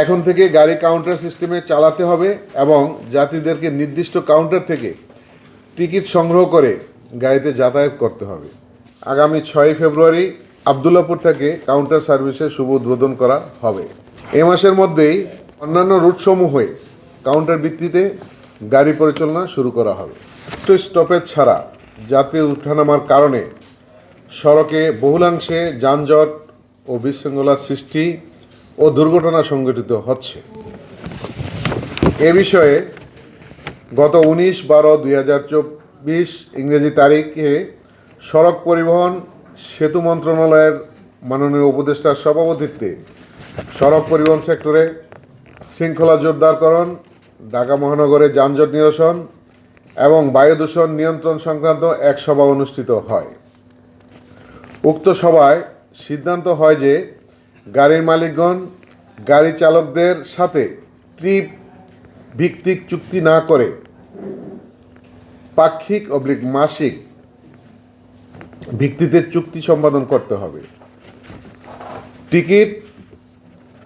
এখন থেকে গাড়ি কাউন্টার সিস্টেমে চালাতে হবে এবং যাত্রীদেরকে নির্দিষ্ট কাউন্টার থেকে টিকিট সংগ্রহ করে গাড়িতে যাতায়াত করতে হবে। আগামী 6 ফেব্রুয়ারি আবদুল্লাপুর থেকে কাউন্টার সার্ভিসের শুভ উদ্বোধন করা হবে। এ মাসের মধ্যেই অন্যান্য রুটসমূহে কাউন্টার ভিত্তিতে গাড়ি পরিচালনা শুরু করা হবে। স্টপেজ ছাড়া যাত্রী ওঠানামার কারণে সড়কে বহুলাংশে যানজট ও বিশৃঙ্খলার সৃষ্টি ও দুর্ঘটনা সংঘটিত হচ্ছে। এ বিষয়ে গত 19/12/2024 ইংরেজি তারিখে সড়ক পরিবহন সেতু মন্ত্রণালয়ের মাননীয় উপদেষ্টার সভাপতিত্বে সড়ক পরিবহন সেক্টরে শৃঙ্খলা জোরদারকরণ, ঢাকা মহানগরে যানজট নিরসন এবং বায়ু দূষণ নিয়ন্ত্রণ সংক্রান্ত এক সভা অনুষ্ঠিত হয়। উক্ত সভায় সিদ্ধান্ত হয় যে গাড়ির মালিকগণ গাড়ি চালকদের সাথে ট্রিপ ভিত্তিক চুক্তি না করে পাক্ষিক/মাসিক ভিত্তিতে চুক্তি সম্পাদন করতে হবে।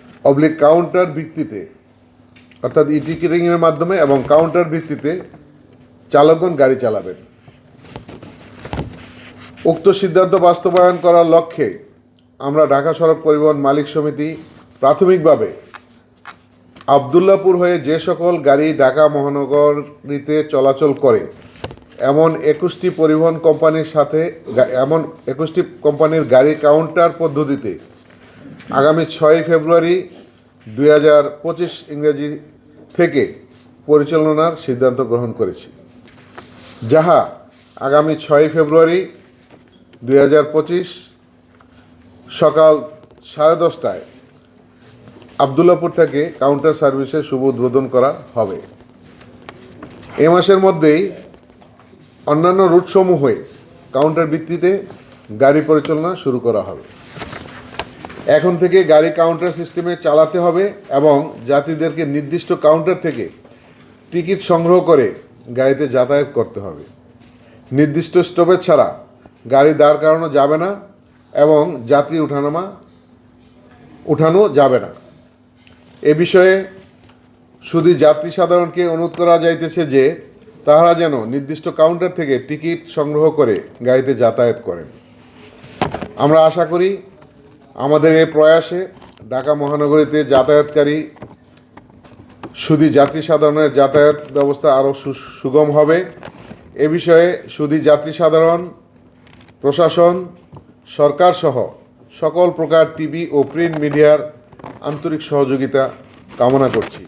টিকিট/কাউন্টার ভিত্তিতে অর্থাৎ ই-টিকিটিংয়ের মাধ্যমে এবং কাউন্টার ভিত্তিতে চালকগণ গাড়ি চালাবেন। উক্ত সিদ্ধান্ত বাস্তবায়ন করার লক্ষ্যে আমরা ঢাকা সড়ক পরিবহন মালিক সমিতি প্রাথমিকভাবে আবদুল্লাপুর হয়ে যে সকল গাড়ি ঢাকা মহানগরীতে চলাচল করে এমন 21টি পরিবহন কোম্পানির সাথে কোম্পানির গাড়ি কাউন্টার পদ্ধতিতে আগামী 6 ফেব্রুয়ারি 2025 ইংরেজি থেকে পরিচালনার সিদ্ধান্ত গ্রহণ করেছি, যাহা আগামী 6 ফেব্রুয়ারি 2025 সকাল 10:30টায় আবদুল্লাপুর থেকে কাউন্টার সার্ভিসের শুভ উদ্বোধন করা হবে। এ মাসের মধ্যেই অন্যান্য রুটসমূহে কাউন্টার ভিত্তিতে গাড়ি পরিচালনা শুরু করা হবে। এখন থেকে গাড়ি কাউন্টার সিস্টেমে চালাতে হবে এবং যাত্রীদেরকে নির্দিষ্ট কাউন্টার থেকে টিকিট সংগ্রহ করে গাড়িতে যাতায়াত করতে হবে। নির্দিষ্ট স্টপেজ ছাড়া গাড়ি দাঁড় করানো যাবে না এবং যাত্রী উঠানো যাবে না। এ বিষয়ে শুধু যাত্রী সাধারণকে অনুরোধ করা যাইতেছে যে তাহারা যেন নির্দিষ্ট কাউন্টার থেকে টিকিট সংগ্রহ করে গাড়িতে যাতায়াত করেন। আমরা আশা করি আমাদের এই প্রয়াসে ঢাকা মহানগরীতে যাতায়াতকারী শুধু যাত্রী সাধারণের যাতায়াত ব্যবস্থা আরও সুগম হবে। এ বিষয়ে শুধু যাত্রী সাধারণ, প্রশাসন, সরকার সহ সকল প্রকার টিভি ও প্রিন্ট মিডিয়ার আন্তরিক সহযোগিতা কামনা করছি।